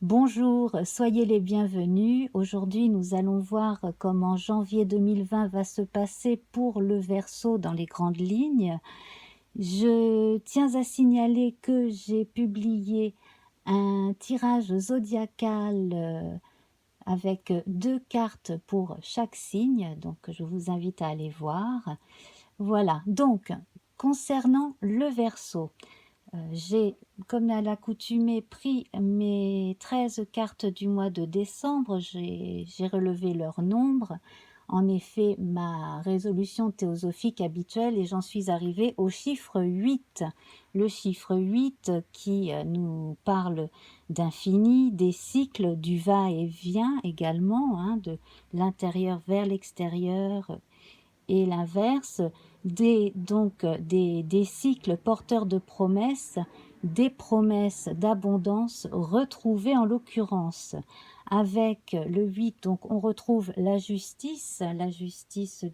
Bonjour, soyez les bienvenus. Aujourd'hui, nous allons voir comment janvier 2020 va se passer pour le Verseau dans les grandes lignes. Je tiens à signaler que j'ai publié un tirage zodiacal avec 2 cartes pour chaque signe, donc je vous invite à aller voir. Voilà, donc concernant le Verseau, j'ai, comme à l'accoutumée, pris mes 13 cartes du mois de décembre, j'ai relevé leur nombre. En effet, ma résolution théosophique habituelle, et j'en suis arrivée au chiffre 8. Le chiffre 8 qui nous parle d'infini, des cycles, du va-et-vient également, hein, de l'intérieur vers l'extérieur, et l'inverse, des cycles porteurs de promesses, des promesses d'abondance retrouvées en l'occurrence. Avec le 8, donc on retrouve la justice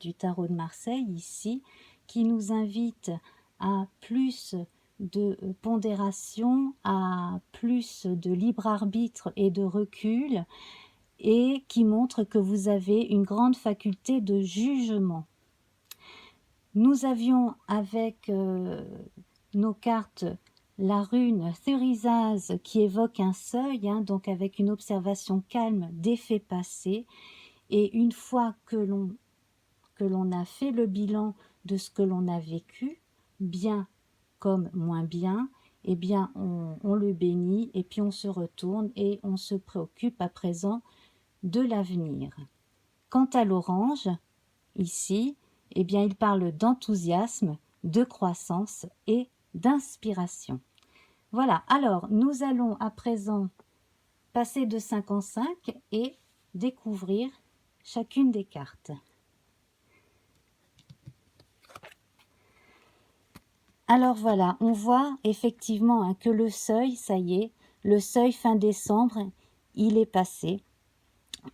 du tarot de Marseille ici, qui nous invite à plus de pondération, à plus de libre arbitre et de recul, et qui montre que vous avez une grande faculté de jugement. Nous avions avec nos cartes la rune Thurisaz qui évoque un seuil, hein, donc avec une observation calme des faits passés. Et une fois que l'on a fait le bilan de ce que l'on a vécu, bien comme moins bien, eh bien on le bénit et puis on se retourne et on se préoccupe à présent de l'avenir. Quant à l'orange, ici, eh bien, il parle d'enthousiasme, de croissance et d'inspiration. Voilà, alors nous allons à présent passer de 5 en 5 et découvrir chacune des cartes. Alors voilà, on voit effectivement hein, que le seuil, ça y est, le seuil fin décembre, il est passé.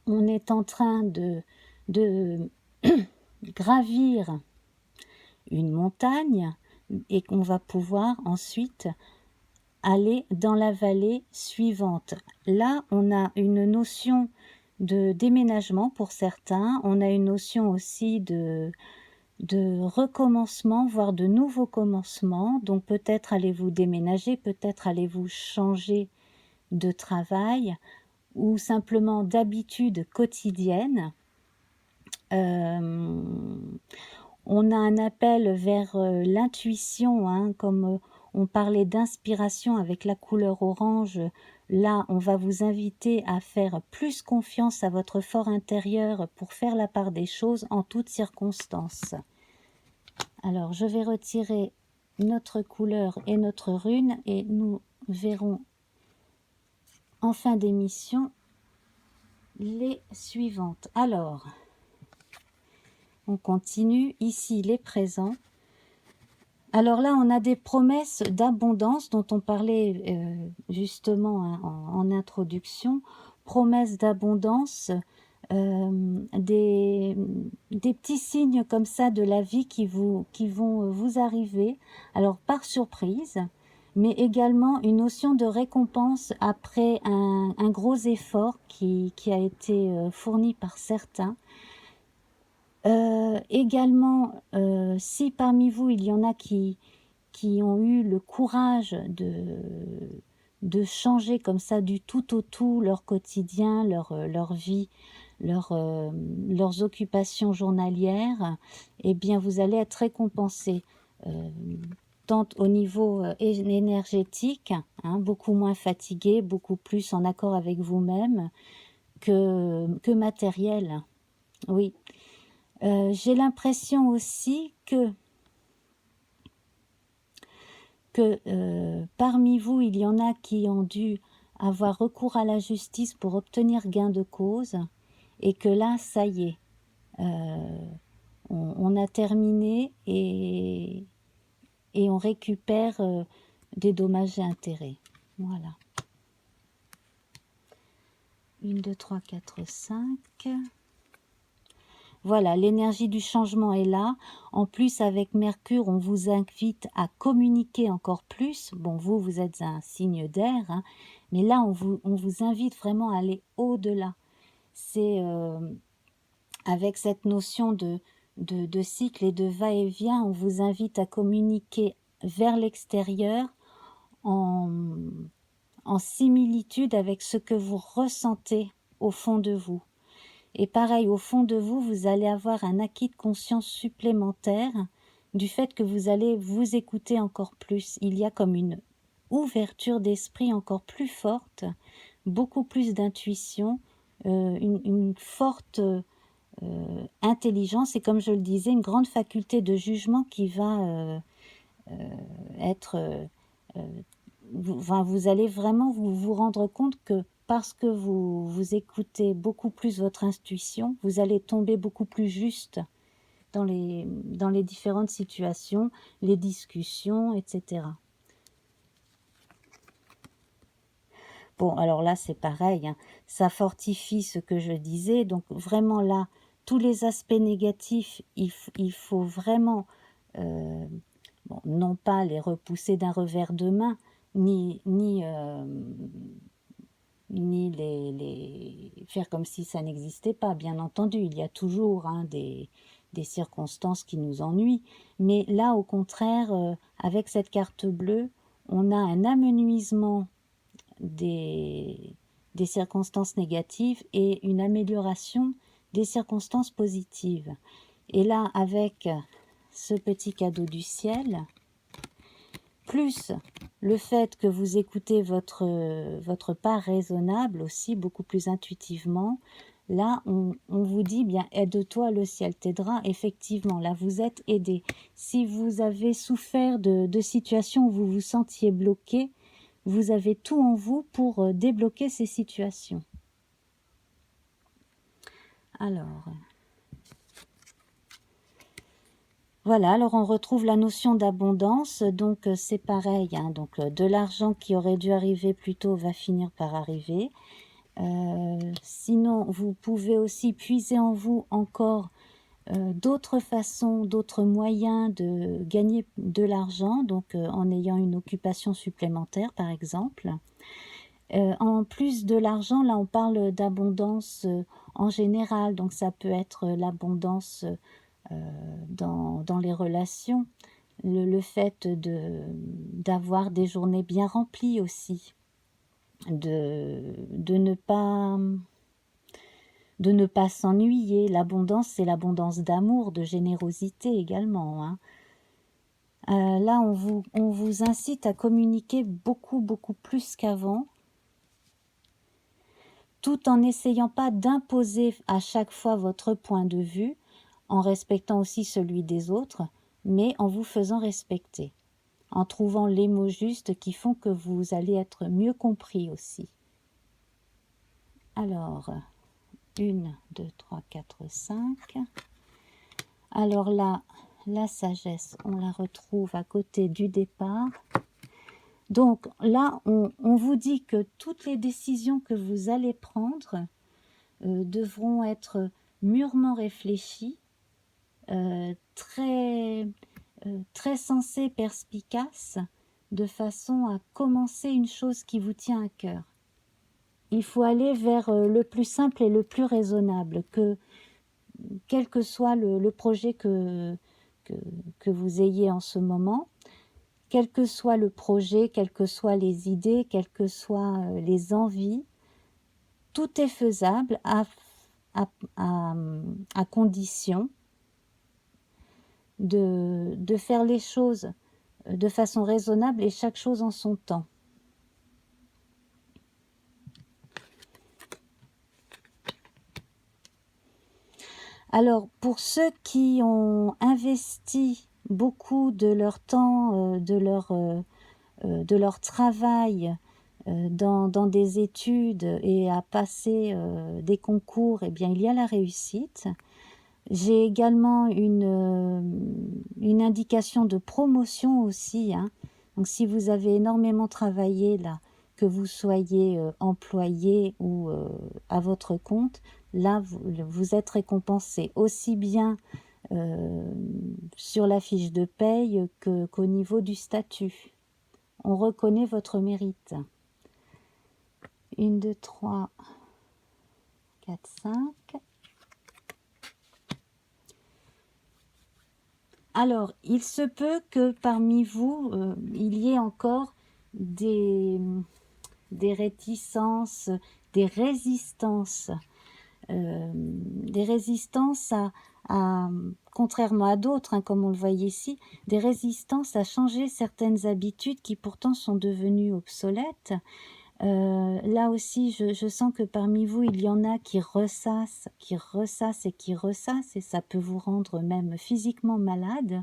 On est en train de gravir une montagne et qu'on va pouvoir ensuite aller dans la vallée suivante. Là, on a une notion de déménagement pour certains, on a une notion aussi de recommencement, voire de nouveaux commencements. Donc peut-être allez-vous déménager, peut-être allez-vous changer de travail ou simplement d'habitude quotidienne. On a un appel vers l'intuition, hein, comme on parlait d'inspiration avec la couleur orange. Là, on va vous inviter à faire plus confiance à votre fort intérieur pour faire la part des choses en toutes circonstances. Alors, je vais retirer notre couleur et notre rune et nous verrons en fin d'émission les suivantes. Alors, on continue ici les présents. Alors là, on a des promesses d'abondance dont on parlait justement hein, en introduction. Promesses d'abondance, des petits signes comme ça de la vie qui vont vous arriver, alors par surprise, mais également une notion de récompense après un gros effort qui a été fourni par certains. Également, si parmi vous il y en a qui ont eu le courage de changer comme ça du tout au tout leur quotidien, leur vie, leurs occupations journalières, eh bien vous allez être récompensés, tant au niveau énergétique, hein, beaucoup moins fatigué, beaucoup plus en accord avec vous-même que matériel. Oui. J'ai l'impression aussi que parmi vous, il y en a qui ont dû avoir recours à la justice pour obtenir gain de cause et que là, ça y est, on a terminé et on récupère des dommages et intérêts. Voilà. 1, 2, 3, 4, 5. Voilà, l'énergie du changement est là. En plus, avec Mercure, on vous invite à communiquer encore plus. Bon, vous êtes un signe d'air, hein, mais là, on vous invite vraiment à aller au-delà. C'est avec cette notion de cycle et de va-et-vient, on vous invite à communiquer vers l'extérieur en, en similitude avec ce que vous ressentez au fond de vous. Et pareil, au fond de vous, vous allez avoir un acquis de conscience supplémentaire du fait que vous allez vous écouter encore plus. Il y a comme une ouverture d'esprit encore plus forte, beaucoup plus d'intuition, une forte intelligence et, comme je le disais, une grande faculté de jugement qui va être... vous allez vraiment vous rendre compte que parce que vous écoutez beaucoup plus votre intuition, vous allez tomber beaucoup plus juste dans les différentes situations, les discussions, etc. Bon, alors là, c'est pareil, hein, ça fortifie ce que je disais. Donc vraiment là, tous les aspects négatifs, il faut vraiment, bon, non pas les repousser d'un revers de main, ni les faire comme si ça n'existait pas. Bien entendu, il y a toujours, hein, des circonstances qui nous ennuient. Mais là, au contraire, avec cette carte bleue, on a un amenuisement des circonstances négatives et une amélioration des circonstances positives. Et là, avec ce petit cadeau du ciel, plus le fait que vous écoutez votre part raisonnable aussi, beaucoup plus intuitivement, là, on vous dit, bien, aide-toi, le ciel t'aidera. Effectivement, là, vous êtes aidé. Si vous avez souffert de situations où vous vous sentiez bloqué, vous avez tout en vous pour débloquer ces situations. Alors, voilà, alors on retrouve la notion d'abondance, donc c'est pareil, hein, donc de l'argent qui aurait dû arriver plus tôt va finir par arriver. Sinon, vous pouvez aussi puiser en vous encore d'autres façons, d'autres moyens de gagner de l'argent, donc en ayant une occupation supplémentaire par exemple. En plus de l'argent, là on parle d'abondance en général, donc ça peut être l'abondance dans les relations, le fait d'avoir des journées bien remplies aussi, de ne pas s'ennuyer. L'abondance, c'est l'abondance d'amour, de générosité également, hein. Là, on vous incite à communiquer beaucoup, beaucoup plus qu'avant, tout en n'essayant pas d'imposer à chaque fois votre point de vue, en respectant aussi celui des autres, mais en vous faisant respecter, en trouvant les mots justes qui font que vous allez être mieux compris aussi. Alors, 1, 2, 3, 4, 5. Alors là, la sagesse, on la retrouve à côté du départ. Donc là, on vous dit que toutes les décisions que vous allez prendre devront être mûrement réfléchies, très sensées, perspicaces, de façon à commencer une chose qui vous tient à cœur. Il faut aller vers le plus simple et le plus raisonnable, quel que soit le projet que vous ayez en ce moment, quel que soit le projet, quelles que soient les idées, quelles que soient les envies, tout est faisable à condition de faire les choses de façon raisonnable et chaque chose en son temps. Alors, pour ceux qui ont investi beaucoup de leur temps, de leur travail dans des études et à passer des concours, eh bien, il y a la réussite. J'ai également une indication de promotion aussi, hein. Donc, si vous avez énormément travaillé là, que vous soyez employé ou à votre compte, là, vous êtes récompensé aussi bien sur la fiche de paye qu'au niveau du statut. On reconnaît votre mérite. 1, 2, 3, 4, 5. Alors, il se peut que parmi vous, il y ait encore des réticences, des résistances contrairement à d'autres, hein, comme on le voyait ici, des résistances à changer certaines habitudes qui pourtant sont devenues obsolètes. Là aussi, je sens que parmi vous, il y en a qui ressassent, et ça peut vous rendre même physiquement malade,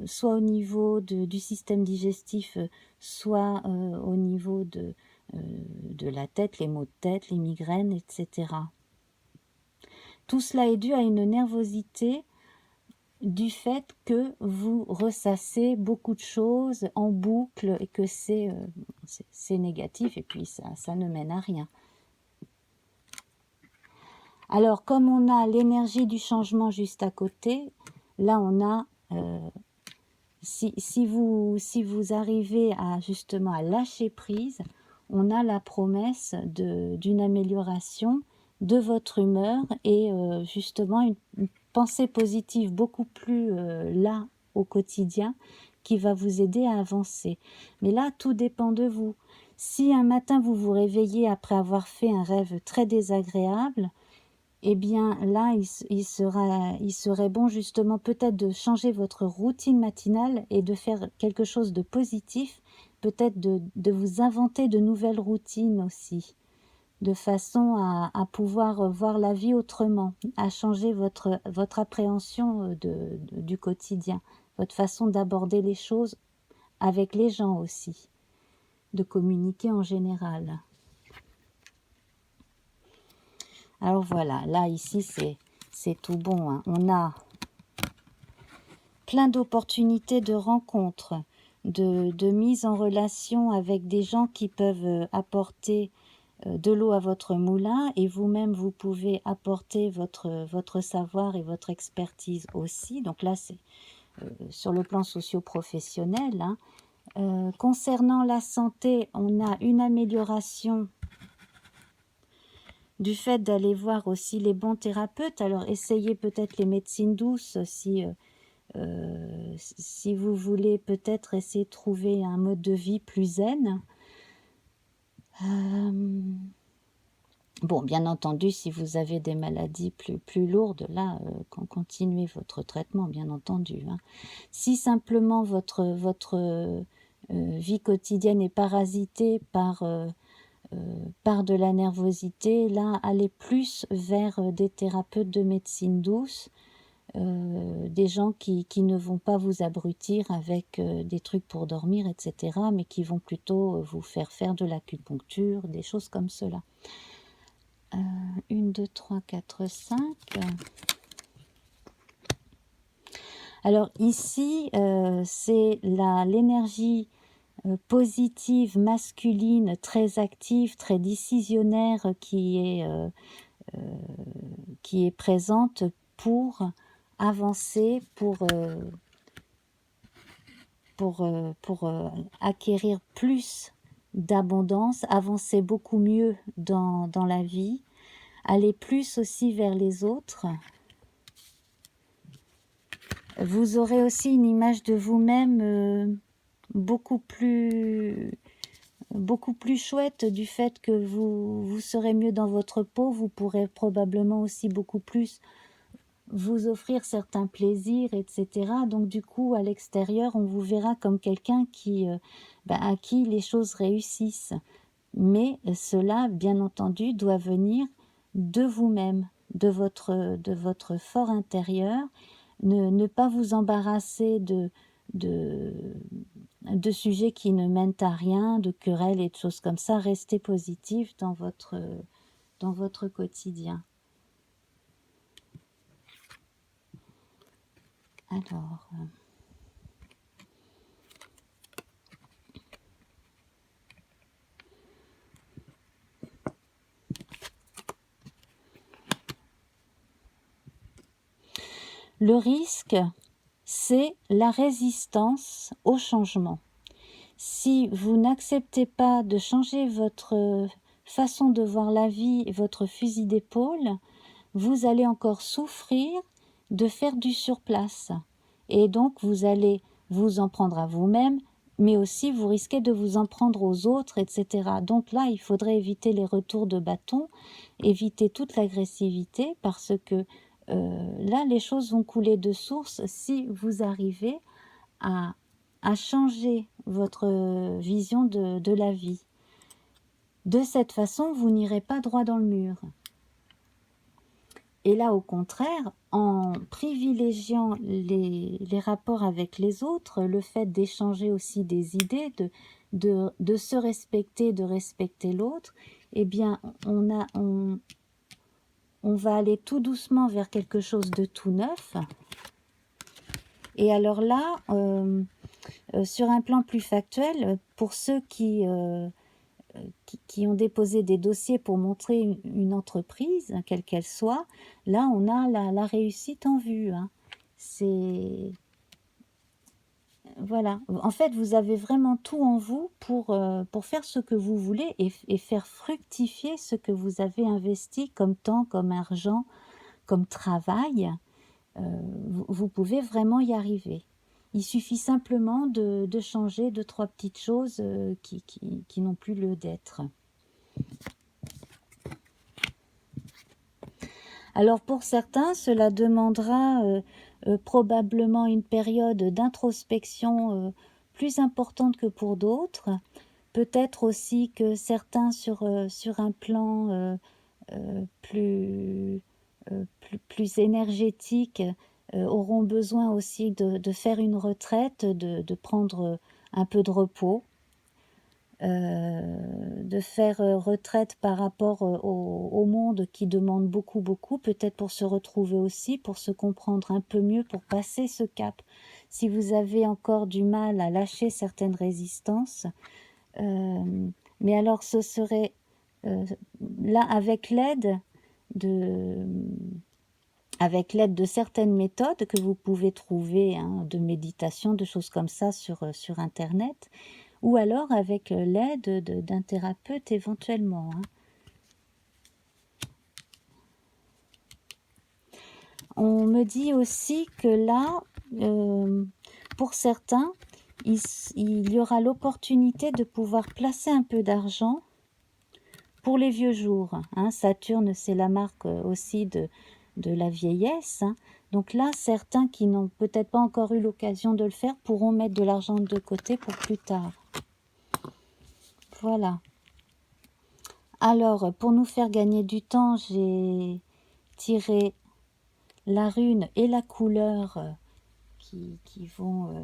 soit au niveau du système digestif, soit au niveau de la tête, les maux de tête, les migraines, etc. Tout cela est dû à une nervosité du fait que vous ressassez beaucoup de choses en boucle et que c'est négatif et puis ça ne mène à rien. Alors, comme on a l'énergie du changement juste à côté, là on a, si vous arrivez justement à lâcher prise, on a la promesse d'une amélioration de votre humeur et justement une pensée positive beaucoup plus là au quotidien qui va vous aider à avancer. Mais là, tout dépend de vous. Si un matin vous vous réveillez après avoir fait un rêve très désagréable, eh bien là, il serait bon justement peut-être de changer votre routine matinale et de faire quelque chose de positif, peut-être de vous inventer de nouvelles routines aussi, de façon à pouvoir voir la vie autrement, à changer votre appréhension du quotidien, votre façon d'aborder les choses avec les gens aussi, de communiquer en général. Alors voilà, là ici c'est tout bon, hein. On a plein d'opportunités de rencontres, de mise en relation avec des gens qui peuvent apporter de l'eau à votre moulin et vous-même vous pouvez apporter votre savoir et votre expertise aussi. Donc là c'est sur le plan socio-professionnel, hein. Concernant la santé, on a une amélioration du fait d'aller voir aussi les bons thérapeutes. Alors essayez peut-être les médecines douces si vous voulez peut-être essayer de trouver un mode de vie plus zen. Bon, bien entendu, si vous avez des maladies plus lourdes, là, continuez votre traitement, bien entendu, hein. Si simplement votre vie quotidienne est parasitée par de la nervosité, là, allez plus vers des thérapeutes de médecine douce, des gens qui ne vont pas vous abrutir avec des trucs pour dormir, etc., mais qui vont plutôt vous faire de l'acupuncture, des choses comme cela. 1, 2, 3, 4, 5. Alors ici, c'est l'énergie positive, masculine, très active, très décisionnaire qui est présente pour avancer, pour acquérir plus d'abondance, avancer beaucoup mieux dans la vie, aller plus aussi vers les autres. Vous aurez aussi une image de vous-même beaucoup plus chouette du fait que vous serez mieux dans votre peau. Vous pourrez probablement aussi beaucoup plus vous offrir certains plaisirs, etc. Donc du coup, à l'extérieur, on vous verra comme quelqu'un à qui les choses réussissent. Mais cela, bien entendu, doit venir de vous-même, de votre fort intérieur. Ne pas vous embarrasser de sujets qui ne mènent à rien, de querelles et de choses comme ça. Restez positif dans votre quotidien. Alors, Le risque, c'est la résistance au changement. Si vous n'acceptez pas de changer votre façon de voir la vie, votre fusil d'épaule, vous allez encore souffrir de faire du surplace. Et donc, vous allez vous en prendre à vous-même, mais aussi vous risquez de vous en prendre aux autres, etc. Donc là, il faudrait éviter les retours de bâton, éviter toute l'agressivité, parce que là, les choses vont couler de source si vous arrivez à changer votre vision de la vie. De cette façon, vous n'irez pas droit dans le mur. Et là, au contraire, en privilégiant les rapports avec les autres, le fait d'échanger aussi des idées, de se respecter, de respecter l'autre, eh bien, on va aller tout doucement vers quelque chose de tout neuf. Et alors là, sur un plan plus factuel, pour ceux qui ont déposé des dossiers pour montrer une entreprise, quelle qu'elle soit, là on a la réussite en vue. Hein. C'est... Voilà. En fait, vous avez vraiment tout en vous pour faire ce que vous voulez et faire fructifier ce que vous avez investi comme temps, comme argent, comme travail. Vous pouvez vraiment y arriver. Il suffit simplement de changer 2-3 petites choses qui n'ont plus lieu d'être. Alors pour certains, cela demandera probablement une période d'introspection plus importante que pour d'autres. Peut-être aussi que certains sur un plan plus énergétique auront besoin aussi de faire une retraite, de prendre un peu de repos, de faire retraite par rapport au monde qui demande beaucoup, peut-être pour se retrouver aussi, pour se comprendre un peu mieux, pour passer ce cap. Si vous avez encore du mal à lâcher certaines résistances, mais alors ce serait là avec l'aide de certaines méthodes que vous pouvez trouver, hein, de méditation, de choses comme ça sur Internet, ou alors avec l'aide d'un thérapeute éventuellement. Hein. On me dit aussi que là, pour certains, il y aura l'opportunité de pouvoir placer un peu d'argent pour les vieux jours. Hein. Saturne, c'est la marque aussi de la vieillesse. Hein. Donc là, certains qui n'ont peut-être pas encore eu l'occasion de le faire pourront mettre de l'argent de côté pour plus tard. Voilà. Alors, pour nous faire gagner du temps, j'ai tiré la rune et la couleur qui vont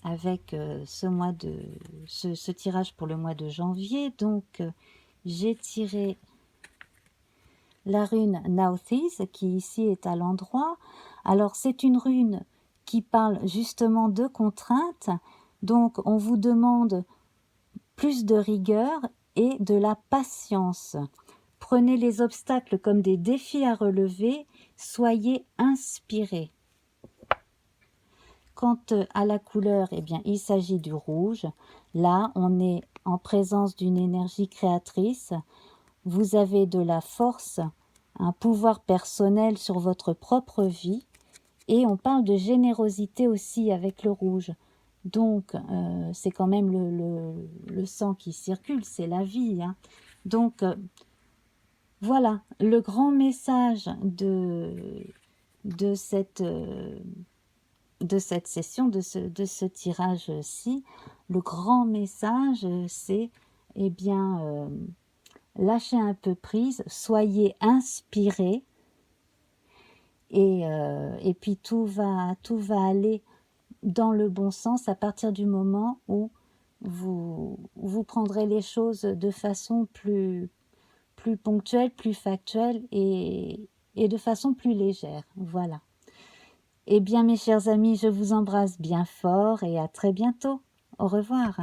avec ce tirage pour le mois de janvier. Donc, j'ai tiré la rune Nauthiz, qui ici est à l'endroit. Alors, c'est une rune qui parle justement de contraintes. Donc, on vous demande plus de rigueur et de la patience. Prenez les obstacles comme des défis à relever. Soyez inspirés. Quant à la couleur, eh bien, il s'agit du rouge. Là, on est en présence d'une énergie créatrice. Vous avez de la force, un pouvoir personnel sur votre propre vie. Et on parle de générosité aussi avec le rouge. Donc, c'est quand même le sang qui circule, c'est la vie. Hein. Donc, voilà, le grand message de cette session, de ce tirage-ci, le grand message, c'est, eh bien, lâchez un peu prise, soyez inspirés, et puis tout va aller dans le bon sens à partir du moment où vous prendrez les choses de façon plus ponctuelle, plus factuelle et de façon plus légère. Voilà. Eh bien, mes chers amis, je vous embrasse bien fort et à très bientôt. Au revoir.